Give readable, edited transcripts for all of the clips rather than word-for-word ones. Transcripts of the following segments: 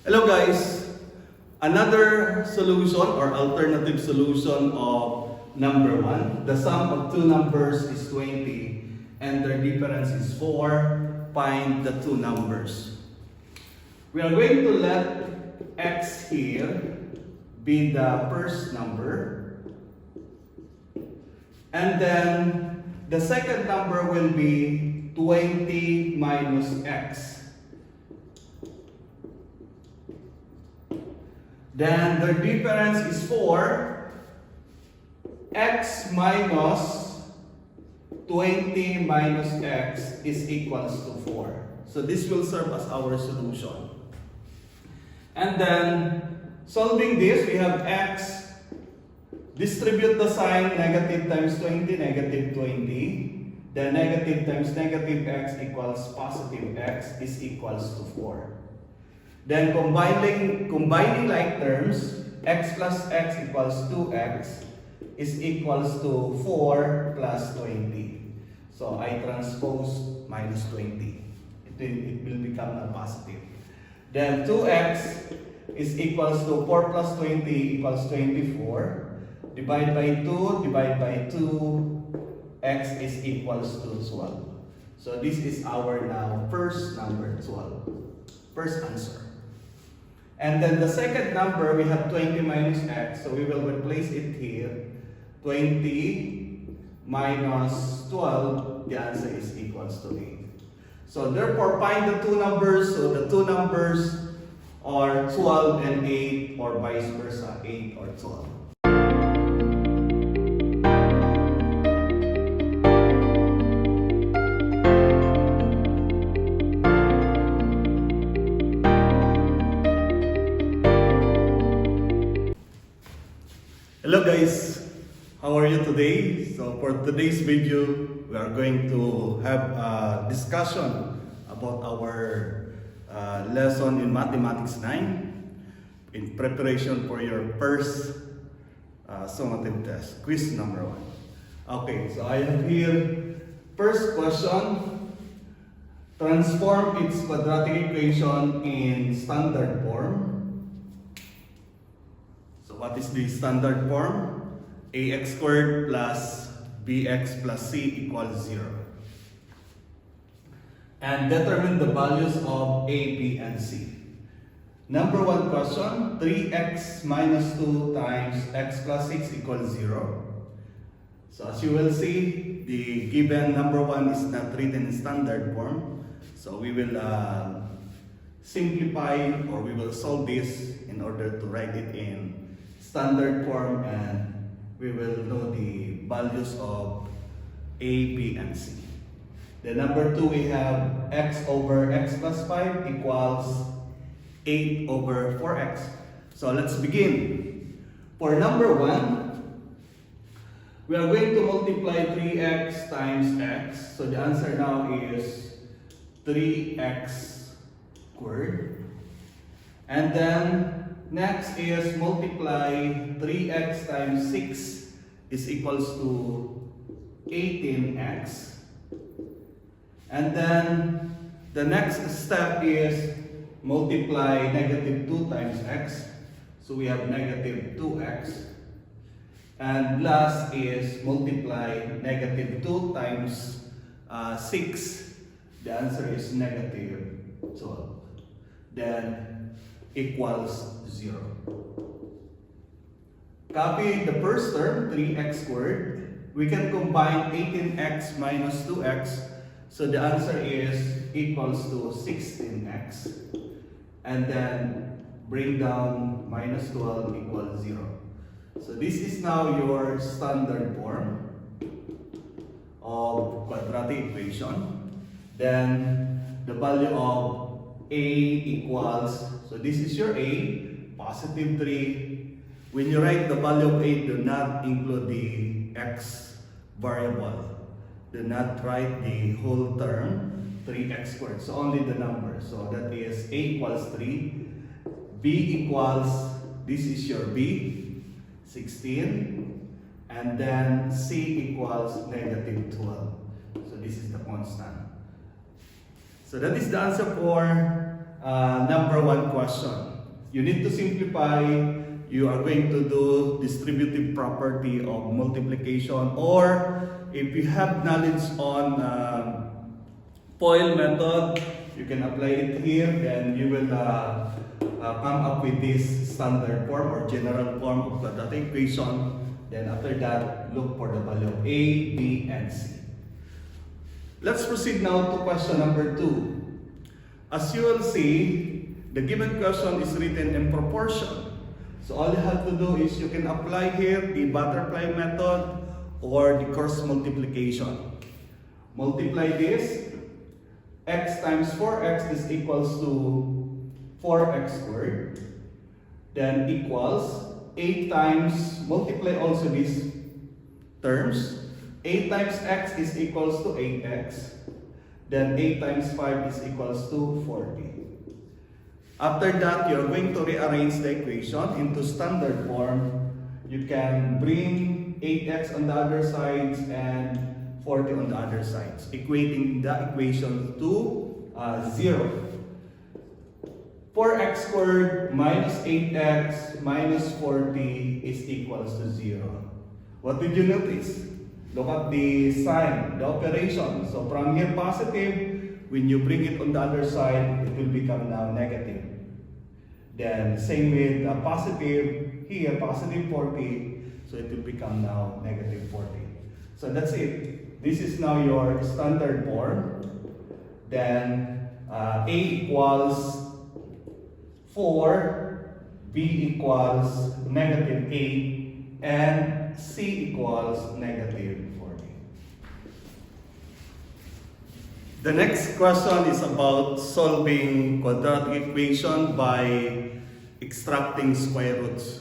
Hello guys! Another solution or alternative solution of number 1. The sum of two numbers is 20 and their difference is 4. Find the two numbers. We are going to let x here be the first number. And then the second number will be 20 minus x. Then the difference is 4. X minus 20 minus x is equals to 4. So this will serve as our solution. And then solving this, we have x. Distribute the sign, negative times 20, negative 20. Then negative times negative x equals positive x is equals to 4. Then combining like terms, x plus x equals 2x is equals to 4 plus 20. So I transpose minus 20. It will become a positive. Then 2x is equals to 4 plus 20 equals 24. Divide by 2, divide by 2, x is equals to 12. So this is our now first number 12. First answer. And then the second number, we have 20 minus x. So we will replace it here. 20 minus 12, the answer is equals to 8. So therefore, find the two numbers. So the two numbers are 12 and 8, or vice versa, 8 or 12. Hello guys, how are you today? So for today's video, we are going to have a discussion about our lesson in Mathematics 9 in preparation for your first summative test, quiz number 1. Okay, so I have here first question. Transform its quadratic equation in standard form. What is the standard form? Ax squared plus bx plus c equals 0. And determine the values of a, b, and c. Number 1 question, 3x minus 2 times x plus 6 equals 0. So as you will see, the given number 1 is not written in standard form. So we will simplify, or we will solve this in order to write it in standard form, and we will know the values of a, b, and c. The number 2, we have x over x plus 5 equals 8 over 4x. So let's begin. For number 1, we are going to multiply 3x times x. So the answer now is 3x squared. And then next is multiply 3x times 6 is equals to 18x. And then the next step is multiply negative 2 times x. So we have negative 2x. And last is multiply negative 2 times 6. The answer is negative 12. Then equals 0. Copy the first term, 3x squared. We can combine 18x minus 2x. So the answer is equals to 16x. And then bring down minus 12 equals 0. So this is now your standard form of quadratic equation. Then the value of a equals, so this is your a, positive 3. When you write the value of a, do not include the x variable. Do not write the whole term, 3x squared. So only the number. So that is a equals 3. B equals, this is your b, 16. And then c equals negative 12. So this is the constant. So that is the answer for number one question. You need to simplify. You are going to do distributive property of multiplication, or if you have knowledge on FOIL method, you can apply it here, then you will come up with this standard form or general form of the data equation. Then after that, look for the value of A, B, and C. Let's proceed now to question number 2. As you will see, the given question is written in proportion. So all you have to do is you can apply here the butterfly method or the cross multiplication. Multiply this. X times 4x is equals to 4x squared. Then equals 8 times, multiply also these terms. 8 times x is equals to 8x. Then 8 times 5 is equals to 40. After that, you're going to rearrange the equation into standard form. You can bring 8x on the other sides and 40 on the other sides, equating the equation to 0. 4x squared minus 8x minus 40 is equals to 0. What did you notice? Look at the sign, the operation. So from here positive, when you bring it on the other side, it will become now negative. Then same with positive, here positive 40, so it will become now negative 40. So that's it. This is now your standard form. Then A equals 4, B equals negative 8, and C equals negative 40. The next question is about solving quadratic equation by extracting square roots.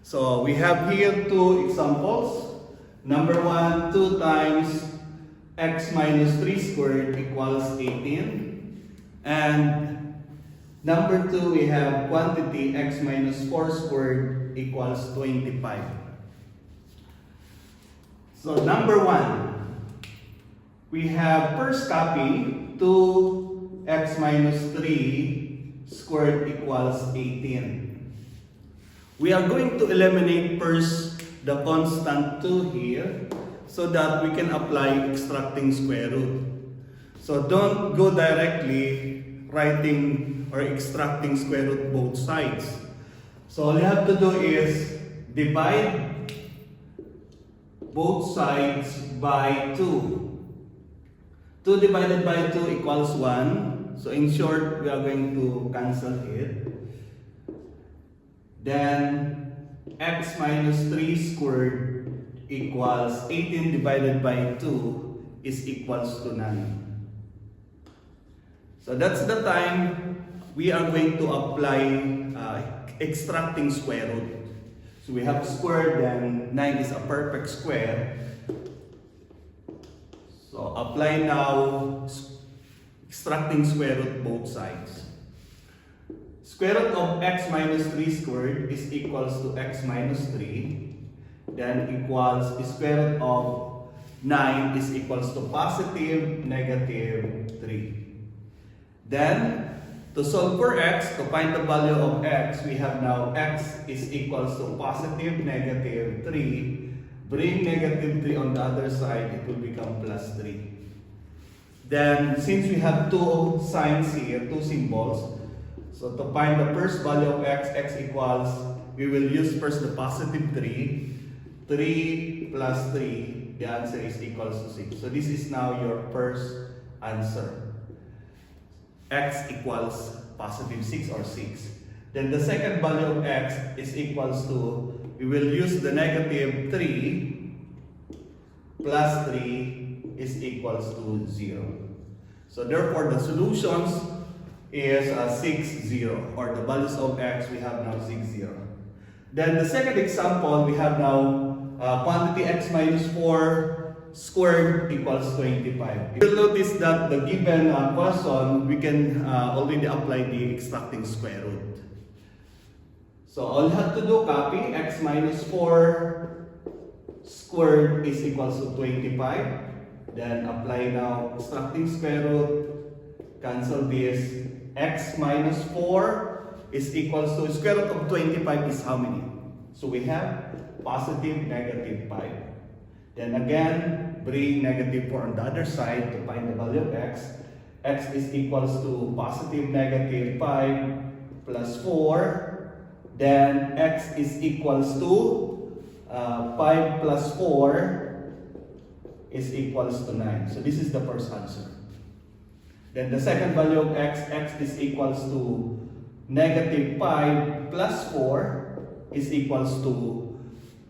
So we have here two examples. Number 1, 2 times x minus 3 squared equals 18. And number 2, we have quantity x minus 4 squared equals 25. So number 1, we have first copy 2x minus 3 squared equals 18. We are going to eliminate first the constant 2 here so that we can apply extracting square root. So don't go directly writing or extracting square root both sides. So all you have to do is divide both sides by 2. 2 divided by 2 equals 1. So in short, we are going to cancel it. Then x minus 3 squared equals 18 divided by 2 is equals to 9. So that's the time we are going to apply extracting square root. So we have square, then 9 is a perfect square. So apply now extracting square root both sides. Square root of x minus 3 squared is equals to x minus 3. Then equals square root of 9 is equals to positive negative 3. Then to solve for x, to find the value of x, we have now x is equals to positive negative 3. Bring negative 3 on the other side, it will become plus 3. Then, since we have two signs here, two symbols, so to find the first value of x, x equals, we will use first the positive 3. 3 plus 3, the answer is equals to 6. So this is now your first answer. X equals positive 6 or 6. Then the second value of x is equals to, we will use the negative 3 plus 3 is equals to 0. So therefore the solutions is 6, 0, or the values of x we have now 6, 0. Then the second example, we have now quantity x minus 4 squared equals 25. You'll notice that the given question, we can already apply the extracting square root. So all you have to do, copy x minus 4 squared is equals to 25. Then apply now extracting square root, cancel this, x minus 4 is equals to square root of 25 is how many? So we have positive negative 5. Then again, bring negative 4 on the other side to find the value of x. X is equals to positive negative 5 plus 4. Then x is equals to 5 plus 4 is equals to 9. So this is the first answer. Then the second value of x, x is equals to negative 5 plus 4 is equals to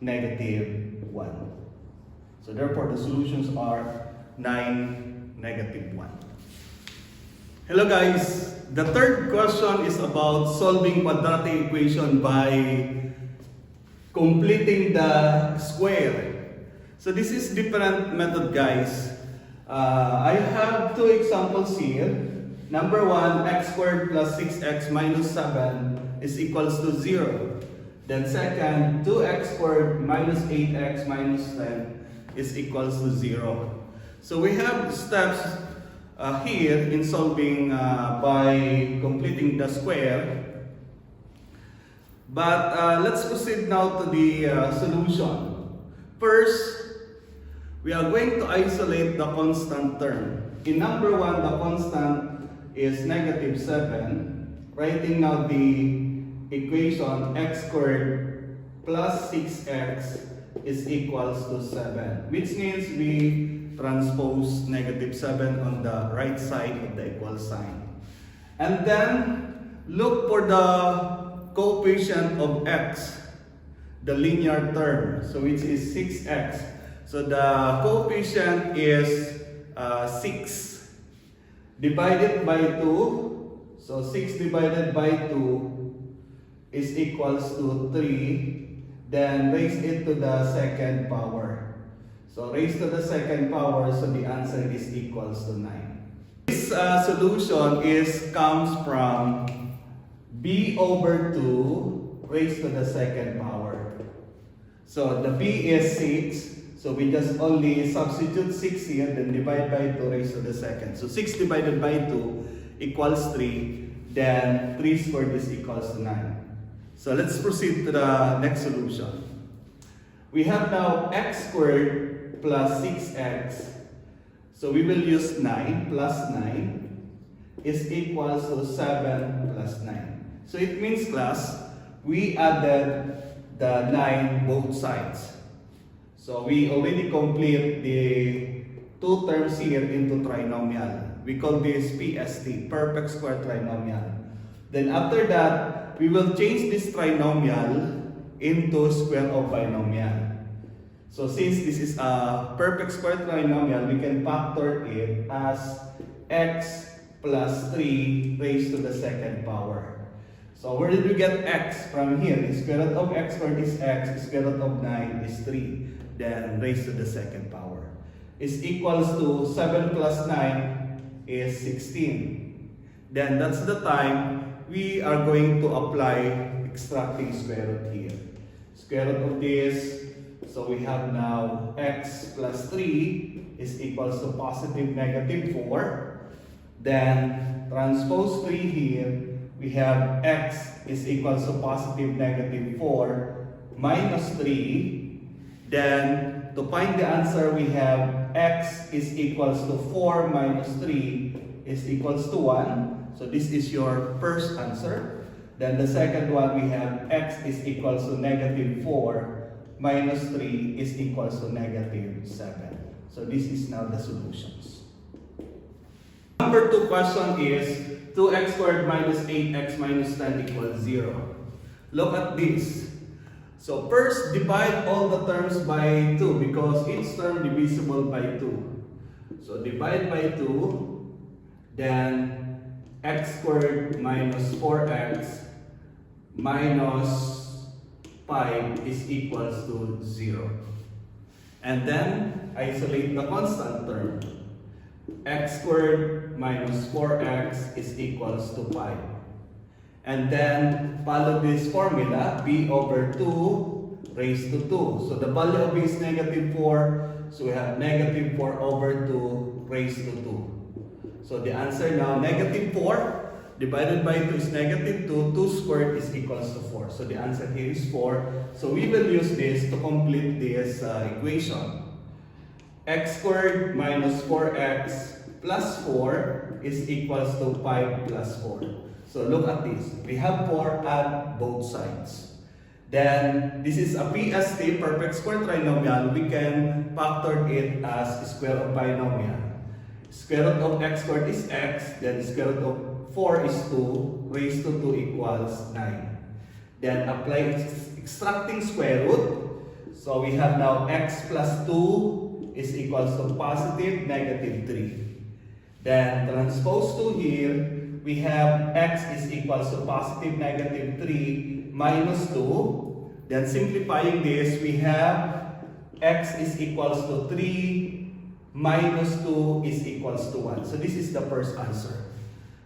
negative 1. So therefore the solutions are 9, negative 1. Hello guys, the third question is about solving quadratic equation by completing the square. So this is different method guys. I have two examples here. Number 1, x squared plus 6x minus 7 is equals to 0. Then second, 2x squared minus 8x minus 10 is equals to 0. So we have steps here in solving by completing the square. But let's proceed now to the solution. First, we are going to isolate the constant term. In number 1, the constant is negative 7. Writing now the equation x squared plus 6x is equals to 7. Which means we transpose negative 7 on the right side of the equal sign. And then look for the coefficient of x, the linear term, so which is 6x. So the coefficient is 6 divided by 2. So 6 divided by 2 is equals to 3. Then raise it to the second power. So raise to the second power, so the answer is equals to 9. This solution comes from b over 2 raised to the second power. So the b is 6. So we just only substitute 6 here, then divide by 2 raised to the second. So 6 divided by 2 equals 3. Then 3 squared is equals to 9. So let's proceed to the next solution. We have now x squared plus 6x. So we will use 9 plus 9 is equals to 7 plus 9. So it means class, we added the 9 both sides. So we already complete the two terms here into trinomial. We call this PST, perfect square trinomial. Then after that, we will change this trinomial into square of binomial. So since this is a perfect square trinomial, we can factor it as x plus 3 raised to the second power. So where did we get x from here? The square root of x squared is x, the square root of 9 is 3. Then raised to the second power. Is equals to 7 plus 9 is 16. Then that's the time we are going to apply extracting square root here. Square root of this, so we have now x plus 3 is equals to positive negative 4. Then transpose 3 here, we have x is equals to positive negative 4 minus 3. Then to find the answer, we have x is equals to 4 minus 3 is equals to 1. So this is your first answer. Then the second one, we have x is equals to negative 4 minus 3 is equals to negative 7. So this is now the solutions. Number 2 question is 2x squared minus 8x minus 10 equals 0. Look at this. So first, divide all the terms by 2 because each term divisible by 2. So divide by 2, then x squared minus 4x minus 5 is equals to 0. And then isolate the constant term. X squared minus 4x is equals to 5. And then follow this formula, b over 2 raised to 2. So the value of b is negative 4. So we have negative 4 over 2 raised to 2. So the answer now, negative 4 Divided by 2 is negative 2. 2 squared is equals to 4. So the answer here is 4. So we will use this to complete this equation. X squared minus 4x plus 4 is equals to 5 plus 4. So look at this. We have 4 at both sides. Then this is a PST, perfect square trinomial. We can factor it as square of binomial. Square root of x squared is x, then square root of 4 is 2, raised to 2 equals 9. Then apply extracting square root. So we have now x plus 2 is equals to positive negative 3. Then transpose 2 here, we have x is equals to positive negative 3 minus 2. Then simplifying this, we have x is equals to 3 minus 2 is equals to 1. So this is the first answer.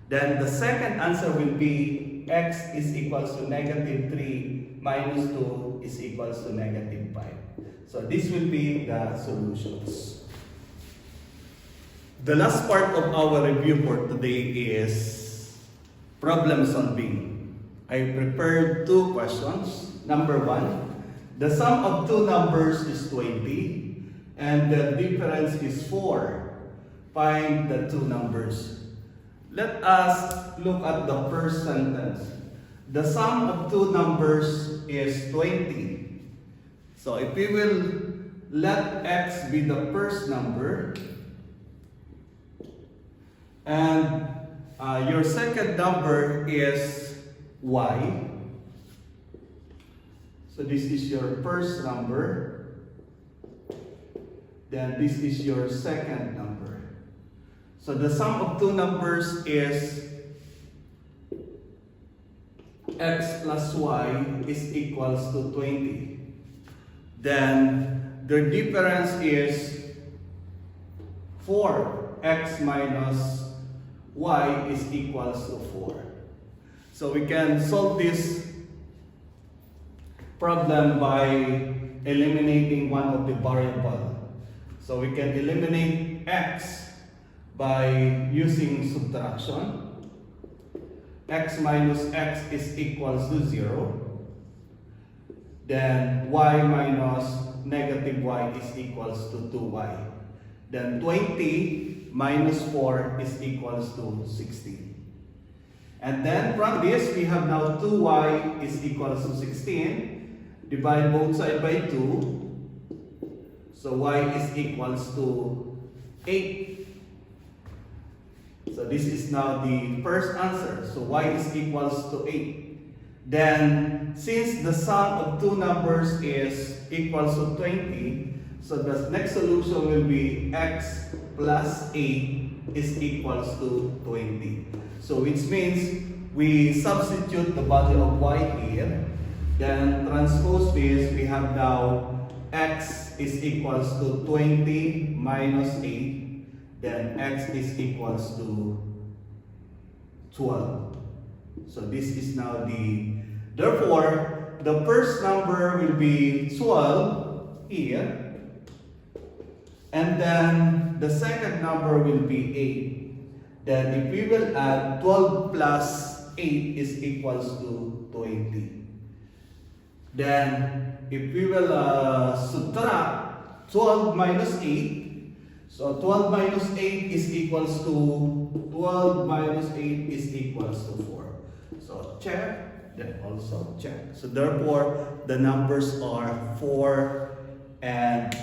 Then the second answer will be x is equals to negative 3 minus 2 is equals to negative 5. So this will be the solutions. The last part of our review for today is problem solving. I prepared 2 questions. Number 1, the sum of 2 numbers is 20 and the difference is 4. Find the 2 numbers. Let us look at the first sentence. The sum of 2 numbers is 20. So if we will let x be the first number and your second number is y. So this is your first number. Then this is your second number. So the sum of 2 numbers is x plus y is equals to 20. Then their difference is 4. X minus y is equals to 4. So we can solve this problem by eliminating one of the variable. So we can eliminate x by using subtraction. X minus x is equals to 0. Then y minus negative y is equals to 2y. Then 20 minus 4 is equals to 16. And then from this, we have now 2y is equals to 16. Divide both sides by 2. So y is equals to 8. So this is now the first answer. So y is equals to 8. Then, since the sum of 2 numbers is equals to 20, so the next solution will be x plus 8 is equals to 20. So which means we substitute the value of y here. Then transpose this, we have now x is equals to 20 minus 8. Then x is equals to 12. So this is now therefore, the first number will be 12 here. And then the second number will be 8. Then if we will add 12 plus 8 is equals to 20. Then if we will subtract 12 minus 8, so 12 minus 8 is equals to 12 minus 8 is equals to 4. So check, then also check. So therefore, the numbers are 4 and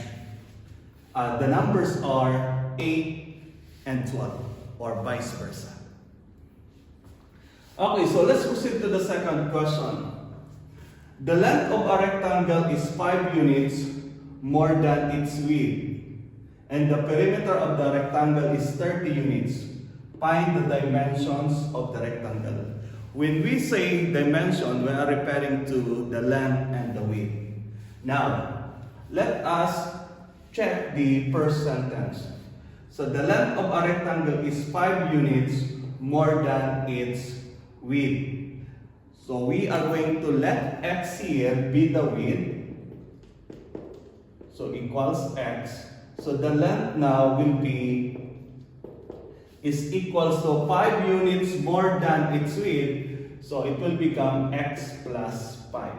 the numbers are 8 and 12, or vice versa. Okay, so let's proceed to the second question. The length of a rectangle is 5 units more than its width, and the perimeter of the rectangle is 30 units. Find the dimensions of the rectangle. When we say dimension, we are referring to the length and the width. Now, let us check the first sentence. So the length of a rectangle is 5 units more than its width. So we are going to let x here be the width. So equals x. So the length now will be is equals to 5 units more than its width, so it will become x plus 5.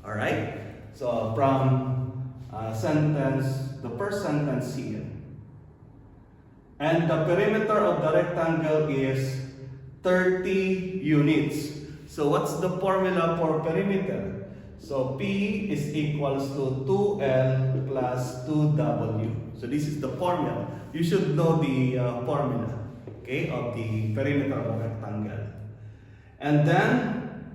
Alright? So from the first sentence here. And the perimeter of the rectangle is 30 units. So what's the formula for perimeter? So P is equals to 2L plus 2W. So this is the formula. You should know the formula, okay, of the perimeter of a rectangle. And then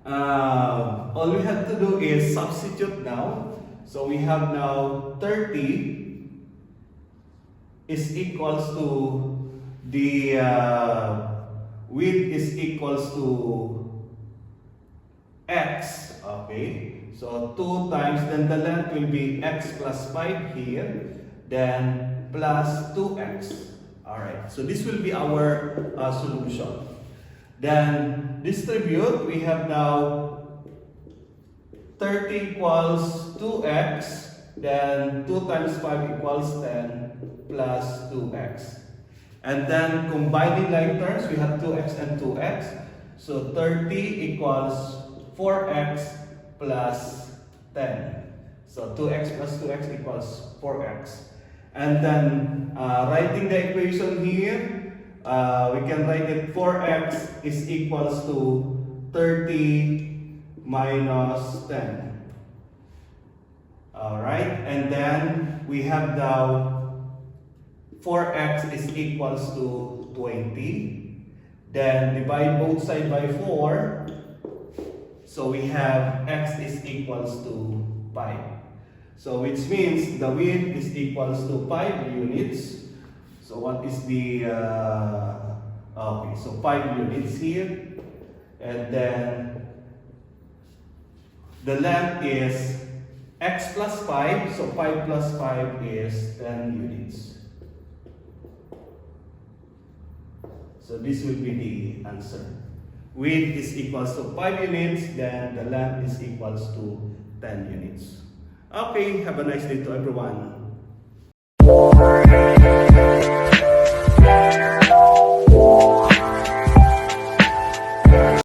all we have to do is substitute now. So we have now 30 is equals to the width is equals to x, okay? So 2 times, then the length will be x plus 5 here, then plus 2x. Alright, so this will be our solution. Then distribute, we have now 30 equals 2x, then 2 times 5 equals 10 plus 2x. And then combining like terms, we have 2x and 2x. So 30 equals 4x plus 10. So 2x plus 2x equals 4x. And then writing the equation here, we can write it 4x is equals to 30 minus 10. Alright, and then we have now 4x is equals to 20. Then divide both sides by 4. So we have x is equals to 5. So which means the width is equals to 5 units. So what is the, okay, so 5 units here. And then the length is x plus 5. So 5 plus 5 is 10 units. So this will be the answer. Width is equals to 5 units, then the length is equals to 10 units. Okay, have a nice day to everyone.